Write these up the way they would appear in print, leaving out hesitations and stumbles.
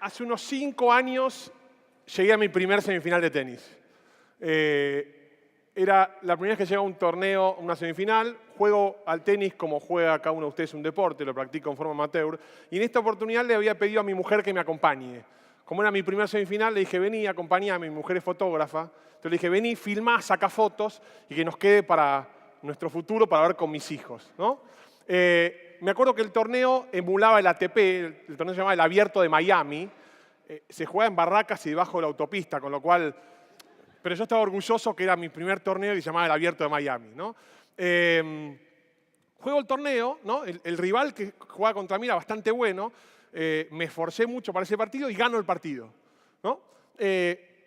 hace unos 5 años llegué a mi primer semifinal de tenis. Era la primera vez que llegaba a un torneo, una semifinal. Juego al tenis como juega cada uno de ustedes un deporte, lo practico en forma amateur. Y en esta oportunidad le había pedido a mi mujer que me acompañe. Como era mi primer semifinal, le dije, vení, acompañame. Mi mujer es fotógrafa. Entonces le dije, vení, filmá, saca fotos y que nos quede para nuestro futuro, para ver con mis hijos, ¿no? Me acuerdo que el torneo emulaba el ATP, el torneo se llamaba el Abierto de Miami. Se jugaba en barracas y debajo de la autopista, con lo cual... Pero yo estaba orgulloso que era mi primer torneo y se llamaba el Abierto de Miami, ¿no? Juego el torneo, ¿no? El rival que jugaba contra mí era bastante bueno. Me esforcé mucho para ese partido y gano el partido, ¿no?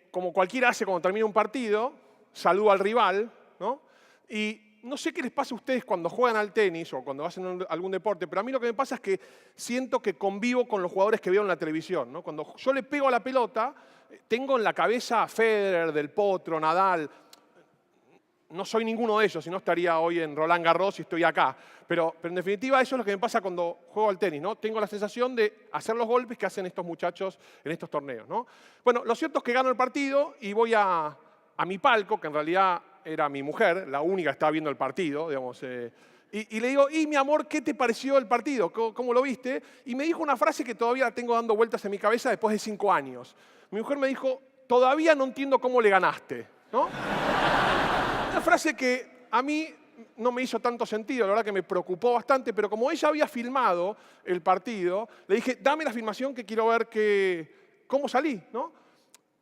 Como cualquiera hace cuando termina un partido, saludo al rival, ¿no? Y no sé qué les pasa a ustedes cuando juegan al tenis o cuando hacen algún deporte, pero a mí lo que me pasa es que siento que convivo con los jugadores que veo en la televisión, ¿no? Cuando yo le pego a la pelota, tengo en la cabeza a Federer, Del Potro, Nadal. No soy ninguno de ellos, si no estaría hoy en Roland Garros y estoy acá. Pero en definitiva eso es lo que me pasa cuando juego al tenis, ¿no? Tengo la sensación de hacer los golpes que hacen estos muchachos en estos torneos, ¿no? Bueno, lo cierto es que gano el partido y voy a mi palco, que en realidad era mi mujer, la única que estaba viendo el partido, digamos. Y le digo, mi amor, ¿qué te pareció el partido? ¿Cómo lo viste? Y me dijo una frase que todavía la tengo dando vueltas en mi cabeza después de 5 años. Mi mujer me dijo, todavía no entiendo cómo le ganaste, ¿no? Una frase que a mí no me hizo tanto sentido, la verdad que me preocupó bastante, pero como ella había filmado el partido, le dije, dame la filmación que quiero ver cómo salí, ¿no?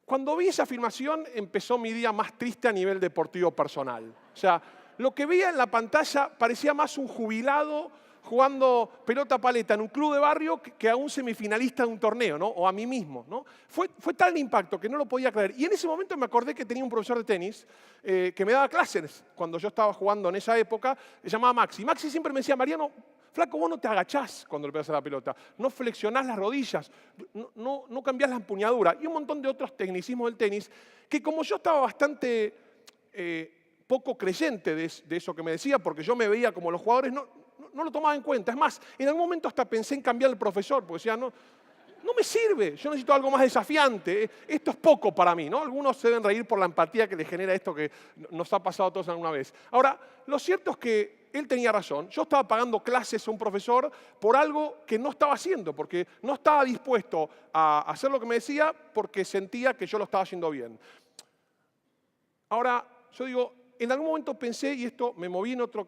Cuando vi esa filmación empezó mi día más triste a nivel deportivo personal. O sea, lo que veía en la pantalla parecía más un jubilado jugando pelota paleta en un club de barrio que a un semifinalista de un torneo, ¿no? O a mí mismo, ¿no? Fue tal el impacto que no lo podía creer. Y en ese momento me acordé que tenía un profesor de tenis que me daba clases cuando yo estaba jugando en esa época, se llamaba Maxi. Maxi siempre me decía, Mariano, flaco, vos no te agachás cuando le pegas a la pelota, no flexionás las rodillas, no cambiás la empuñadura. Y un montón de otros tecnicismos del tenis que como yo estaba bastante poco creyente de eso que me decía, porque yo me veía como los jugadores, no lo tomaba en cuenta. Es más, en algún momento hasta pensé en cambiar el profesor, porque decía, no me sirve, yo necesito algo más desafiante, esto es poco para mí, ¿no? Algunos se deben reír por la empatía que les genera esto que nos ha pasado a todos alguna vez. Ahora, lo cierto es que él tenía razón. Yo estaba pagando clases a un profesor por algo que no estaba haciendo, porque no estaba dispuesto a hacer lo que me decía porque sentía que yo lo estaba haciendo bien. Ahora, yo digo, en algún momento pensé, y esto me moví en otro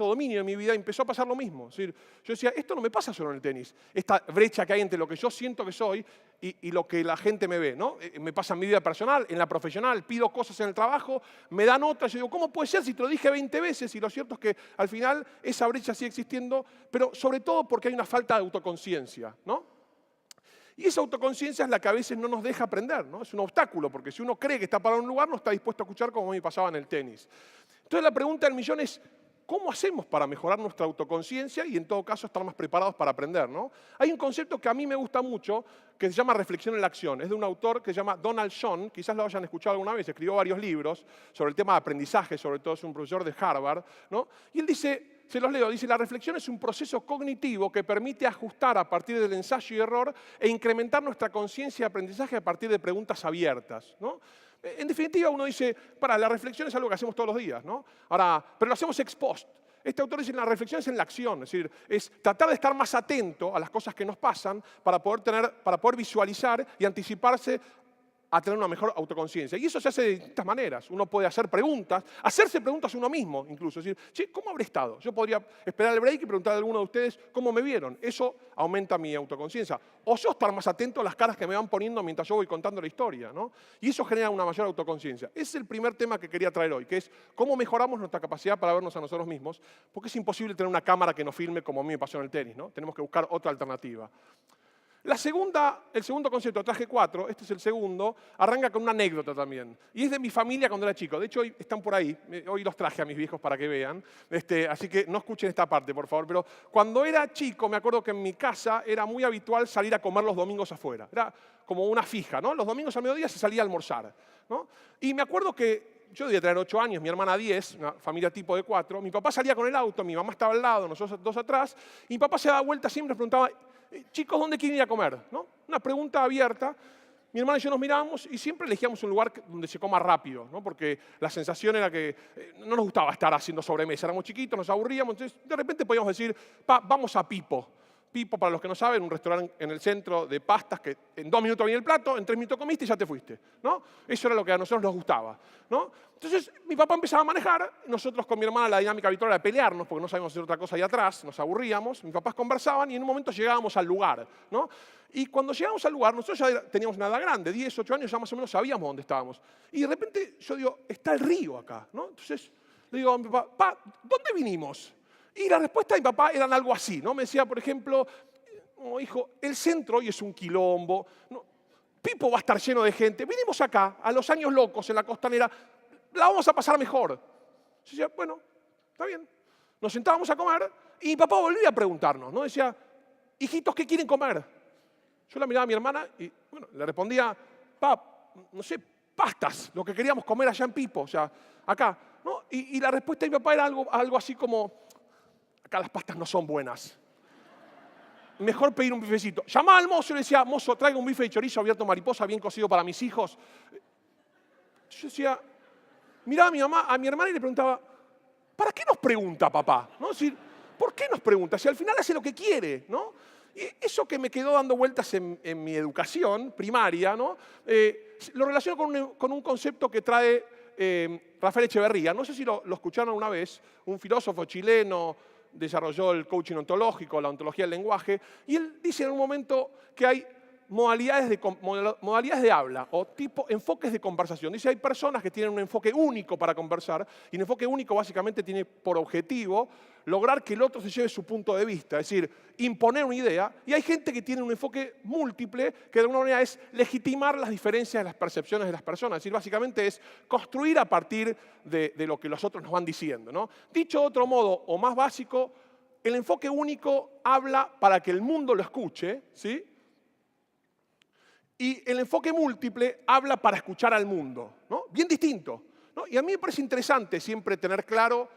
dominio de mi vida, y empezó a pasar lo mismo. Es decir, yo decía, esto no me pasa solo en el tenis. Esta brecha que hay entre lo que yo siento que soy y lo que la gente me ve, ¿no? Me pasa en mi vida personal, en la profesional, pido cosas en el trabajo, me dan otras. Yo digo, ¿cómo puede ser si te lo dije 20 veces? Y lo cierto es que al final esa brecha sigue existiendo, pero sobre todo porque hay una falta de autoconciencia, ¿no? Y esa autoconciencia es la que a veces no nos deja aprender, ¿no? Es un obstáculo, porque si uno cree que está para un lugar, no está dispuesto a escuchar como a mí pasaba en el tenis. Entonces la pregunta del millón es, ¿cómo hacemos para mejorar nuestra autoconciencia y en todo caso estar más preparados para aprender, ¿no? Hay un concepto que a mí me gusta mucho, que se llama reflexión en la acción. Es de un autor que se llama Donald Schoen, quizás lo hayan escuchado alguna vez, escribió varios libros sobre el tema de aprendizaje, sobre todo es un profesor de Harvard, ¿no? Y él dice, se los leo, dice, la reflexión es un proceso cognitivo que permite ajustar a partir del ensayo y error e incrementar nuestra conciencia de aprendizaje a partir de preguntas abiertas, ¿no? En definitiva, uno dice, la reflexión es algo que hacemos todos los días, ¿no? Ahora, pero lo hacemos ex post. Este autor dice, la reflexión es en la acción, es decir, es tratar de estar más atento a las cosas que nos pasan para poder visualizar y anticiparse a tener una mejor autoconciencia. Y eso se hace de distintas maneras. Uno puede hacer preguntas, hacerse preguntas a uno mismo incluso. Es decir, che, ¿cómo habré estado? Yo podría esperar el break y preguntar a alguno de ustedes cómo me vieron. Eso aumenta mi autoconciencia. O yo estar más atento a las caras que me van poniendo mientras yo voy contando la historia, ¿no? Y eso genera una mayor autoconciencia. Ese es el primer tema que quería traer hoy, que es cómo mejoramos nuestra capacidad para vernos a nosotros mismos, porque es imposible tener una cámara que nos filme como a mí me pasó en el tenis, ¿no? Tenemos que buscar otra alternativa. El segundo concepto, traje 4, este es el segundo, arranca con una anécdota también. Y es de mi familia cuando era chico. De hecho, hoy están por ahí. Hoy los traje a mis viejos para que vean. Así que no escuchen esta parte, por favor. Pero cuando era chico, me acuerdo que en mi casa era muy habitual salir a comer los domingos afuera. Era como una fija, ¿no? Los domingos al mediodía se salía a almorzar, ¿no? Y me acuerdo que yo debía tener 8 años, mi hermana 10, una familia tipo de 4. Mi papá salía con el auto, mi mamá estaba al lado, nosotros dos atrás. Y mi papá se daba vuelta siempre y preguntaba, chicos, ¿dónde quieren ir a comer? ¿No? Una pregunta abierta. Mi hermana y yo nos mirábamos y siempre elegíamos un lugar donde se coma rápido, ¿no? Porque la sensación era que no nos gustaba estar haciendo sobremesa. Éramos chiquitos, nos aburríamos, entonces de repente podíamos decir, vamos a Pipo. Pipo, para los que no saben, un restaurante en el centro de pastas que en 2 minutos viene el plato, en 3 minutos comiste y ya te fuiste, ¿no? Eso era lo que a nosotros nos gustaba, ¿no? Entonces mi papá empezaba a manejar, nosotros con mi hermana la dinámica habitual era pelearnos porque no sabíamos hacer otra cosa ahí atrás, nos aburríamos, mis papás conversaban y en un momento llegábamos al lugar, ¿no? Y cuando llegamos al lugar, nosotros ya teníamos una edad grande, 10, 8 años, ya más o menos sabíamos dónde estábamos. Y de repente yo digo, está el río acá, ¿no? Entonces le digo a mi papá, ¿dónde vinimos? Y la respuesta de mi papá eran algo así, ¿no? Me decía, por ejemplo, oh, hijo, el centro hoy es un quilombo, ¿no? Pipo va a estar lleno de gente, vinimos acá, a los años locos en la costanera, la vamos a pasar mejor. Yo decía, bueno, está bien. Nos sentábamos a comer y mi papá volvía a preguntarnos, ¿no? Decía, hijitos, ¿qué quieren comer? Yo la miraba a mi hermana y, bueno, le respondía, no sé, pastas, lo que queríamos comer allá en Pipo, o sea, acá, ¿no? Y la respuesta de mi papá era algo así como, acá las pastas no son buenas. Mejor pedir un bifecito. Llamaba al mozo y le decía, mozo, traiga un bife de chorizo abierto mariposa bien cocido para mis hijos. Yo decía, miraba a mi hermana y le preguntaba, ¿para qué nos pregunta papá? ¿No? Es decir, ¿por qué nos pregunta? Si al final hace lo que quiere, ¿no? Y eso que me quedó dando vueltas en mi educación primaria, ¿no? Lo relaciono con un concepto que trae Rafael Echeverría. No sé si lo escucharon alguna vez, un filósofo chileno, desarrolló el coaching ontológico, la ontología del lenguaje, y él dice en un momento que hay modalidades de habla o enfoques de conversación. Dice, hay personas que tienen un enfoque único para conversar, y el enfoque único básicamente tiene por objetivo lograr que el otro se lleve su punto de vista, es decir, imponer una idea, y hay gente que tiene un enfoque múltiple, que de alguna manera es legitimar las diferencias de las percepciones de las personas, es decir, básicamente es construir a partir de lo que los otros nos van diciendo, ¿no? Dicho de otro modo, o más básico, el enfoque único habla para que el mundo lo escuche, ¿sí? Y el enfoque múltiple habla para escuchar al mundo, ¿no? Bien distinto, ¿no? Y a mí me parece interesante siempre tener claro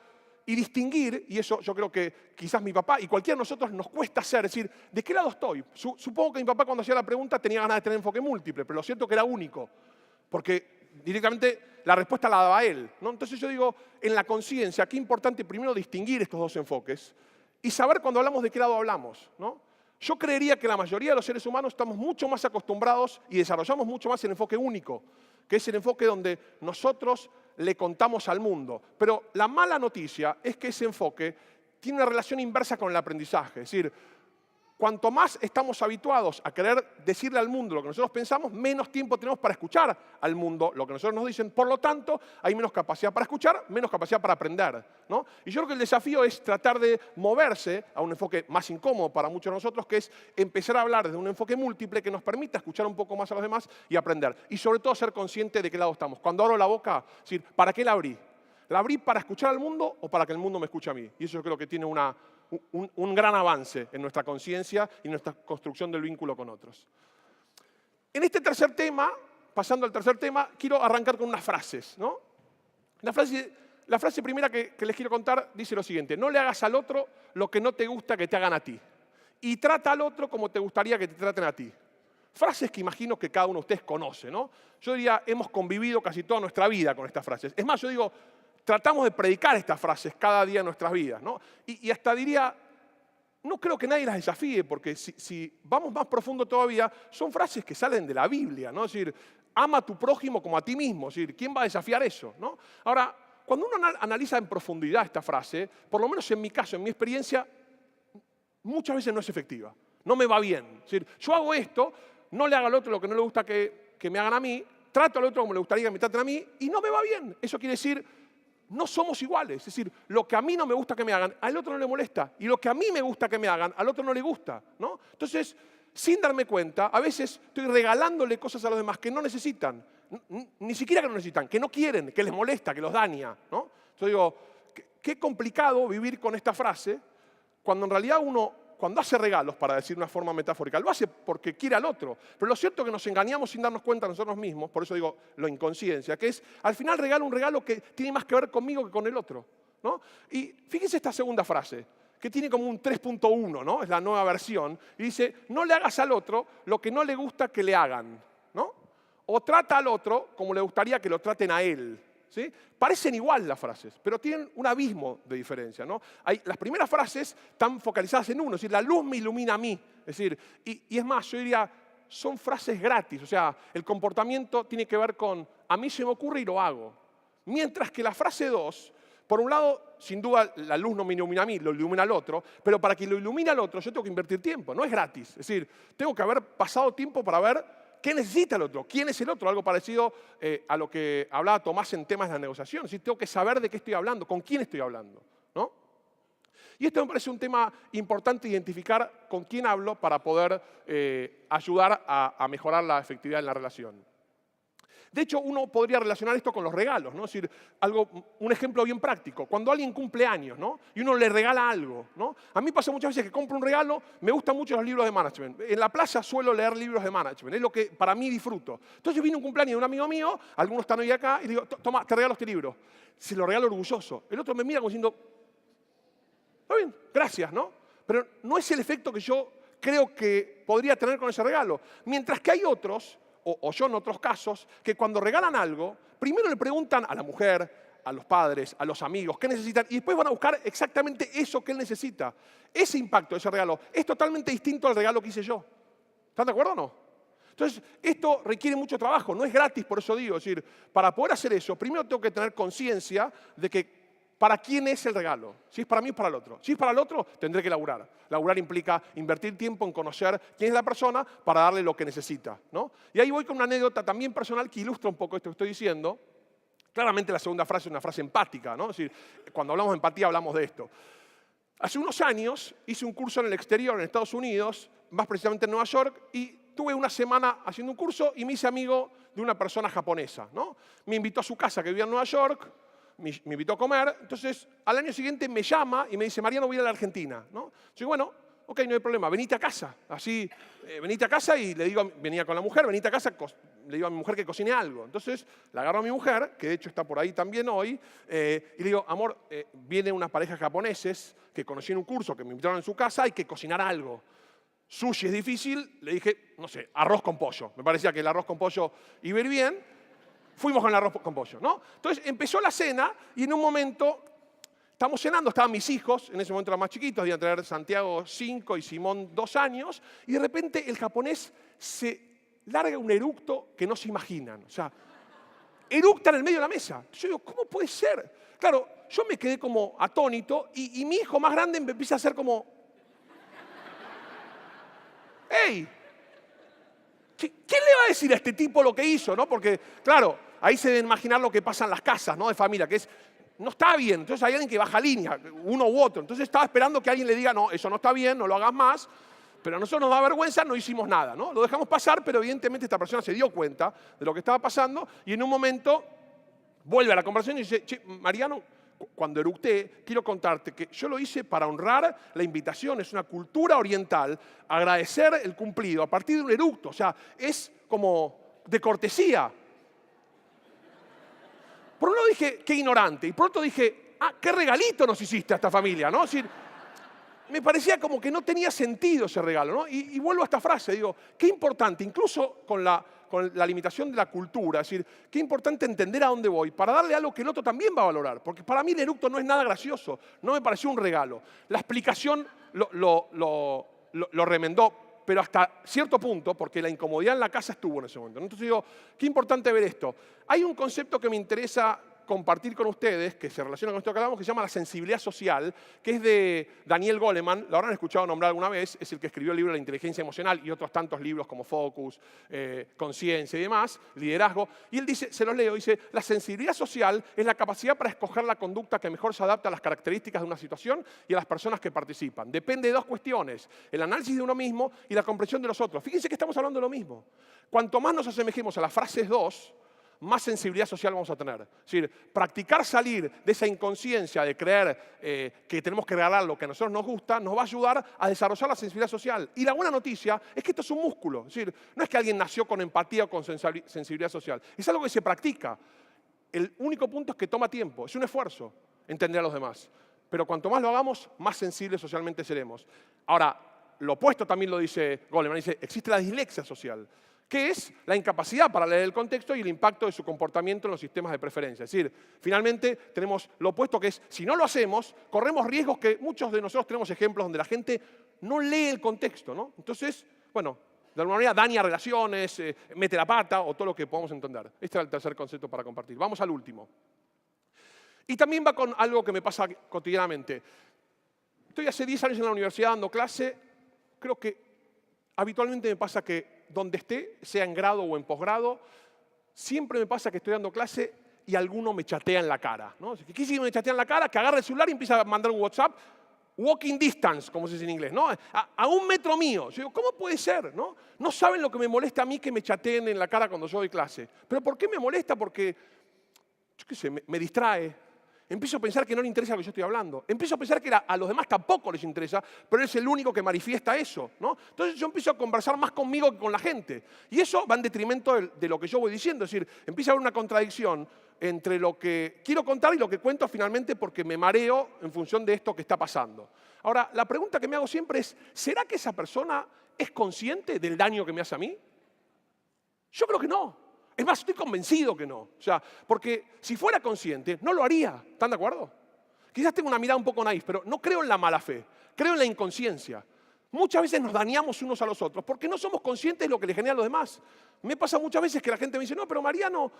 y distinguir, y eso yo creo que quizás mi papá y cualquiera de nosotros nos cuesta hacer, es decir, ¿de qué lado estoy? Supongo que mi papá cuando hacía la pregunta tenía ganas de tener enfoque múltiple, pero lo cierto que era único, porque directamente la respuesta la daba él, ¿no? Entonces yo digo, en la conciencia, qué importante primero distinguir estos dos enfoques y saber cuando hablamos de qué lado hablamos, ¿no? Yo creería que la mayoría de los seres humanos estamos mucho más acostumbrados y desarrollamos mucho más el enfoque único, que es el enfoque donde nosotros le contamos al mundo. Pero la mala noticia es que ese enfoque tiene una relación inversa con el aprendizaje. Es decir, cuanto más estamos habituados a querer decirle al mundo lo que nosotros pensamos, menos tiempo tenemos para escuchar al mundo lo que nosotros nos dicen. Por lo tanto, hay menos capacidad para escuchar, menos capacidad para aprender, ¿no? Y yo creo que el desafío es tratar de moverse a un enfoque más incómodo para muchos de nosotros, que es empezar a hablar desde un enfoque múltiple que nos permita escuchar un poco más a los demás y aprender. Y sobre todo ser consciente de qué lado estamos. Cuando abro la boca, es decir, ¿para qué la abrí? ¿La abrí para escuchar al mundo o para que el mundo me escuche a mí? Y eso yo creo que tiene un gran avance en nuestra conciencia y en nuestra construcción del vínculo con otros. En este tercer tema, pasando al tercer tema, quiero arrancar con unas frases, ¿no? La frase primera que les quiero contar dice lo siguiente: no le hagas al otro lo que no te gusta que te hagan a ti, y trata al otro como te gustaría que te traten a ti. Frases que imagino que cada uno de ustedes conoce, ¿no? Yo diría, hemos convivido casi toda nuestra vida con estas frases. Es más, yo digo, tratamos de predicar estas frases cada día en nuestras vidas, ¿no? Y hasta diría, no creo que nadie las desafíe, porque si vamos más profundo todavía, son frases que salen de la Biblia, ¿no? Es decir, ama a tu prójimo como a ti mismo. Es decir, ¿quién va a desafiar eso, ¿no? Ahora, cuando uno analiza en profundidad esta frase, por lo menos en mi caso, en mi experiencia, muchas veces no es efectiva. No me va bien. Es decir, yo hago esto, no le hago al otro lo que no le gusta que me hagan a mí, trato al otro como le gustaría que me traten a mí, y no me va bien. Eso quiere decir, no somos iguales. Es decir, lo que a mí no me gusta que me hagan, al otro no le molesta. Y lo que a mí me gusta que me hagan, al otro no le gusta, ¿no? Entonces, sin darme cuenta, a veces estoy regalándole cosas a los demás que no necesitan. Ni siquiera que no necesitan, que no quieren, que les molesta, que los daña, ¿no? Yo digo, qué complicado vivir con esta frase, cuando en realidad uno, cuando hace regalos, para decir de una forma metafórica, lo hace porque quiere al otro. Pero lo cierto es que nos engañamos sin darnos cuenta nosotros mismos, por eso digo la inconsciencia, que es, al final regalo un regalo que tiene más que ver conmigo que con el otro, ¿no? Y fíjense esta segunda frase, que tiene como un 3.1, ¿no? Es la nueva versión. Y dice, no le hagas al otro lo que no le gusta que le hagan, ¿no? O trata al otro como le gustaría que lo traten a él, ¿sí? Parecen igual las frases, pero tienen un abismo de diferencia, ¿no? Las primeras frases están focalizadas en uno, es decir, la luz me ilumina a mí. Es decir, y es más, yo diría, son frases gratis, o sea, el comportamiento tiene que ver con a mí se me ocurre y lo hago. Mientras que la frase 2, por un lado, sin duda, la luz no me ilumina a mí, lo ilumina al otro, pero para que lo ilumine al otro yo tengo que invertir tiempo, no es gratis. Es decir, tengo que haber pasado tiempo para ver qué necesita el otro, quién es el otro, algo parecido a lo que hablaba Tomás en temas de la negociación. Es decir, tengo que saber de qué estoy hablando, con quién estoy hablando, ¿no? Y esto me parece un tema importante, identificar con quién hablo para poder ayudar a mejorar la efectividad en la relación. De hecho, uno podría relacionar esto con los regalos, ¿no? Es decir, un ejemplo bien práctico. Cuando alguien cumple años, ¿no? Y uno le regala algo, ¿no? A mí pasa muchas veces que compro un regalo, me gustan mucho los libros de management. En la plaza suelo leer libros de management, es lo que para mí disfruto. Entonces viene un cumpleaños de un amigo mío, algunos están hoy acá, y digo, toma, te regalo este libro. Se lo regalo orgulloso. El otro me mira como diciendo, está bien, gracias, ¿no? Pero no es el efecto que yo creo que podría tener con ese regalo. Mientras que hay otros, o yo en otros casos, que cuando regalan algo, primero le preguntan a la mujer, a los padres, a los amigos, qué necesitan, y después van a buscar exactamente eso que él necesita. Ese impacto de ese regalo es totalmente distinto al regalo que hice yo. ¿Están de acuerdo o no? Entonces, esto requiere mucho trabajo, no es gratis, por eso digo. Es decir, para poder hacer eso, primero tengo que tener conciencia de que ¿para quién es el regalo? Si es para mí o para el otro. Si es para el otro, tendré que laburar. Laburar implica invertir tiempo en conocer quién es la persona para darle lo que necesita, ¿no? Y ahí voy con una anécdota también personal que ilustra un poco esto que estoy diciendo. Claramente la segunda frase es una frase empática, ¿no? Es decir, cuando hablamos de empatía hablamos de esto. Hace unos años hice un curso en el exterior, en Estados Unidos, más precisamente en Nueva York, y tuve una semana haciendo un curso y me hice amigo de una persona japonesa, ¿no? Me invitó a su casa que vivía en Nueva York, me invitó a comer, entonces al año siguiente me llama y me dice, Mariano, voy a ir a la Argentina, ¿no? Yo digo, bueno, ok, no hay problema, venite a casa. Así, venite a casa y le digo, venía con la mujer, venite a casa, le digo a mi mujer que cocine algo. Entonces la agarro a mi mujer, que de hecho está por ahí también hoy, y le digo, amor, viene una pareja japoneses que conocí en un curso, que me invitaron en su casa, hay que cocinar algo. Sushi es difícil, le dije, no sé, arroz con pollo. Me parecía que el arroz con pollo iba a ir bien. Fuimos con el arroz con pollo, ¿no? Entonces empezó la cena y en un momento, estamos cenando, estaban mis hijos, en ese momento eran más chiquitos, debían tener Santiago 5 y Simón 2 años, y de repente el japonés se larga un eructo que no se imaginan. O sea, eructa en el medio de la mesa. Yo digo, ¿cómo puede ser? Claro, yo me quedé como atónito y mi hijo más grande me empieza a hacer como, ¡hey! ¿Quién le va a decir a este tipo lo que hizo, no? Porque, claro, ahí se debe imaginar lo que pasa en las casas, ¿no? De familia, que es, no está bien. Entonces hay alguien que baja línea, uno u otro. Entonces estaba esperando que alguien le diga, no, eso no está bien, no lo hagas más. Pero a nosotros nos da vergüenza, no hicimos nada, ¿no? Lo dejamos pasar, pero evidentemente esta persona se dio cuenta de lo que estaba pasando y en un momento vuelve a la conversación y dice, che, Mariano, cuando eructé, quiero contarte que yo lo hice para honrar la invitación, es una cultura oriental, agradecer el cumplido a partir de un eructo, o sea, es como de cortesía. Por un lado dije, qué ignorante, y por otro dije, qué regalito nos hiciste a esta familia, ¿no? Es decir, me parecía como que no tenía sentido ese regalo, ¿no? Y vuelvo a esta frase, digo, qué importante, incluso con la limitación de la cultura, es decir, qué importante entender a dónde voy para darle algo que el otro también va a valorar, porque para mí el eructo no es nada gracioso, no me pareció un regalo. La explicación lo remendó, pero hasta cierto punto, porque la incomodidad en la casa estuvo en ese momento. Entonces digo, qué importante ver esto. Hay un concepto que me interesa compartir con ustedes, que se relaciona con esto que hablamos, que se llama la sensibilidad social, que es de Daniel Goleman, lo habrán escuchado nombrar alguna vez, es el que escribió el libro de la inteligencia emocional y otros tantos libros como Focus, Conciencia y demás, Liderazgo. Y él dice, se los leo, dice, la sensibilidad social es la capacidad para escoger la conducta que mejor se adapta a las características de una situación y a las personas que participan. Depende de dos cuestiones, el análisis de uno mismo y la comprensión de los otros. Fíjense que estamos hablando de lo mismo. Cuanto más nos asemejemos a las frases 2, más sensibilidad social vamos a tener. Es decir, practicar salir de esa inconsciencia de creer que tenemos que regalar lo que a nosotros nos gusta, nos va a ayudar a desarrollar la sensibilidad social. Y la buena noticia es que esto es un músculo. Es decir, no es que alguien nació con empatía o con sensibilidad social. Es algo que se practica. El único punto es que toma tiempo, es un esfuerzo entender a los demás. pero cuanto más lo hagamos, más sensibles socialmente seremos. Ahora, lo opuesto también lo dice Goleman, dice, existe la dislexia social, que es la incapacidad para leer el contexto y el impacto de su comportamiento en los sistemas de preferencia. Es decir, finalmente tenemos lo opuesto, que es, si no lo hacemos, corremos riesgos que muchos de nosotros tenemos ejemplos donde la gente no lee el contexto, ¿no? Entonces, bueno, de alguna manera daña relaciones, mete la pata o todo lo que podamos entender. Este era el tercer concepto para compartir. Vamos al último. Y también va con algo que me pasa cotidianamente. Estoy hace 10 años en la universidad dando clase. Creo que habitualmente me pasa que donde esté, sea en grado o en posgrado, siempre me pasa que estoy dando clase y alguno me chatea en la cara, ¿no? ¿Qué si me chatea en la cara? Que agarra el celular y empieza a mandar un WhatsApp, walking distance, como se dice en inglés, ¿no? A 1 metro mío. Yo digo, ¿cómo puede ser? ¿No? No saben lo que me molesta a mí que me chateen en la cara cuando yo doy clase. ¿Pero por qué me molesta? Porque, yo qué sé, me distrae. Empiezo a pensar que no le interesa lo que yo estoy hablando. Empiezo a pensar que a los demás tampoco les interesa, pero él es el único que manifiesta eso, ¿no? Entonces yo empiezo a conversar más conmigo que con la gente. Y eso va en detrimento de lo que yo voy diciendo. Es decir, empieza a haber una contradicción entre lo que quiero contar y lo que cuento finalmente porque me mareo en función de esto que está pasando. Ahora, la pregunta que me hago siempre es, ¿será que esa persona es consciente del daño que me hace a mí? Yo creo que no. Es más, estoy convencido que no. O sea, porque si fuera consciente, no lo haría. ¿Están de acuerdo? Quizás tengo una mirada un poco naif, pero no creo en la mala fe. Creo en la inconsciencia. Muchas veces nos dañamos unos a los otros porque no somos conscientes de lo que le genera a los demás. Me pasa muchas veces que la gente me dice, no, pero Mariano,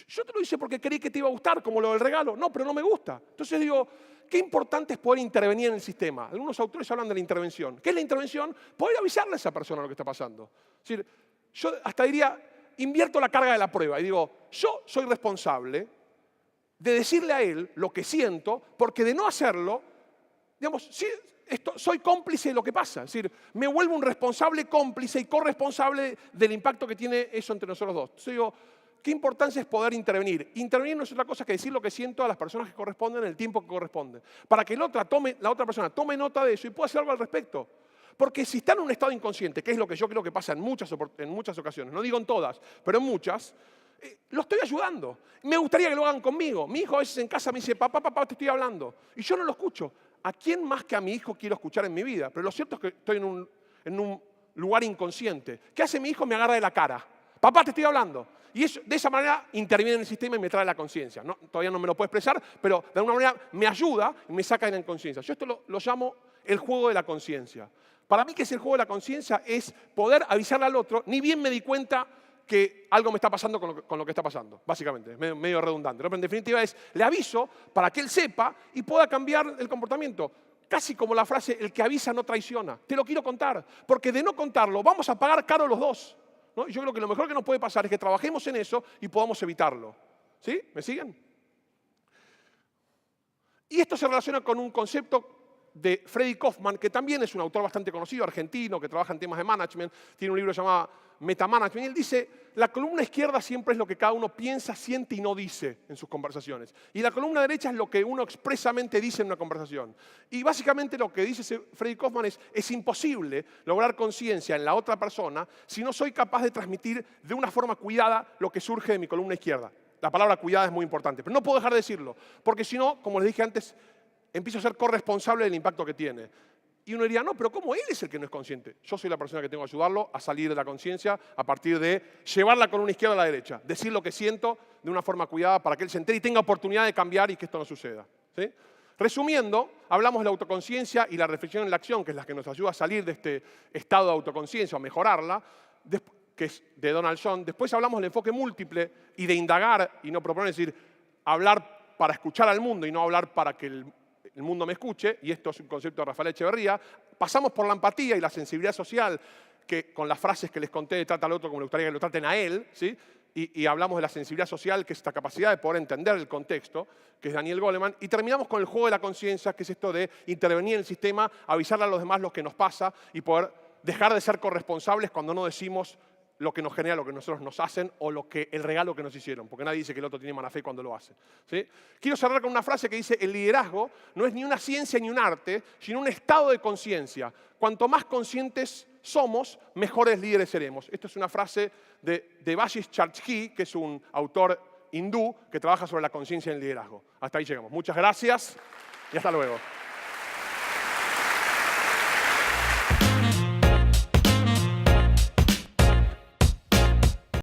yo te lo hice porque creí que te iba a gustar, como lo del regalo. No, pero no me gusta. Entonces digo, qué importante es poder intervenir en el sistema. Algunos autores hablan de la intervención. ¿Qué es la intervención? Poder avisarle a esa persona lo que está pasando. Es decir, yo hasta diría, invierto la carga de la prueba y digo, yo soy responsable de decirle a él lo que siento, porque de no hacerlo, digamos, sí, soy cómplice de lo que pasa. Es decir, me vuelvo un responsable, cómplice y corresponsable del impacto que tiene eso entre nosotros dos. Entonces digo, ¿qué importancia es poder intervenir? Intervenir no es otra cosa que decir lo que siento a las personas que corresponden en el tiempo que corresponde, para que la otra persona tome nota de eso y pueda hacer algo al respecto. Porque si está en un estado inconsciente, que es lo que yo creo que pasa en muchas ocasiones, no digo en todas, pero en muchas, lo estoy ayudando. Me gustaría que lo hagan conmigo. Mi hijo a veces en casa me dice, papá, te estoy hablando. Y yo no lo escucho. ¿A quién más que a mi hijo quiero escuchar en mi vida? Pero lo cierto es que estoy en un lugar inconsciente. ¿Qué hace mi hijo? Me agarra de la cara. Papá, te estoy hablando. Y eso, de esa manera interviene en el sistema y me trae la conciencia. ¿No? Todavía no me lo puedo expresar, pero de alguna manera me ayuda y me saca de la inconsciencia. Yo esto lo llamo el juego de la conciencia. Para mí, ¿qué es el juego de la conciencia? Es poder avisarle al otro, ni bien me di cuenta que algo me está pasando con lo que está pasando, básicamente, es medio redundante, ¿no? Pero en definitiva es, le aviso para que él sepa y pueda cambiar el comportamiento. Casi como la frase, el que avisa no traiciona. Te lo quiero contar, porque de no contarlo vamos a pagar caro los dos, ¿no? Yo creo que lo mejor que nos puede pasar es que trabajemos en eso y podamos evitarlo. ¿Sí? ¿Me siguen? Y esto se relaciona con un concepto de Freddy Kaufman, que también es un autor bastante conocido, argentino, que trabaja en temas de management, tiene un libro llamado Metamanagement, y él dice, la columna izquierda siempre es lo que cada uno piensa, siente y no dice en sus conversaciones. Y la columna derecha es lo que uno expresamente dice en una conversación. Y básicamente lo que dice Freddy Kaufman es imposible lograr conciencia en la otra persona si no soy capaz de transmitir de una forma cuidada lo que surge de mi columna izquierda. La palabra cuidada es muy importante, pero no puedo dejar de decirlo, porque si no, como les dije antes, empiezo a ser corresponsable del impacto que tiene. Y uno diría, no, pero ¿cómo él es el que no es consciente? Yo soy la persona que tengo que ayudarlo a salir de la conciencia a partir de llevar la columna izquierda a la derecha, decir lo que siento de una forma cuidada para que él se entere y tenga oportunidad de cambiar y que esto no suceda. ¿Sí? Resumiendo, hablamos de la autoconciencia y la reflexión en la acción, que es la que nos ayuda a salir de este estado de autoconciencia, a mejorarla, que es de Donald John. Después hablamos del enfoque múltiple y de indagar y no proponer, es decir, hablar para escuchar al mundo y no hablar para que el mundo me escuche, y esto es un concepto de Rafael Echeverría. Pasamos por la empatía y la sensibilidad social, que con las frases que les conté de trata al otro como le gustaría que lo traten a él, ¿sí? Y hablamos de la sensibilidad social, que es esta capacidad de poder entender el contexto, que es Daniel Goleman, y terminamos con el juego de la conciencia, que es esto de intervenir en el sistema, avisarle a los demás lo que nos pasa y poder dejar de ser corresponsables cuando no decimos lo que nos genera, lo que nosotros nos hacen o el regalo que nos hicieron, porque nadie dice que el otro tiene mala fe cuando lo hace. ¿Sí? Quiero cerrar con una frase que dice, el liderazgo no es ni una ciencia ni un arte, sino un estado de conciencia. Cuanto más conscientes somos, mejores líderes seremos. Esta es una frase de Devashish Chatterjee, que es un autor hindú que trabaja sobre la conciencia del liderazgo. Hasta ahí llegamos. Muchas gracias y hasta luego.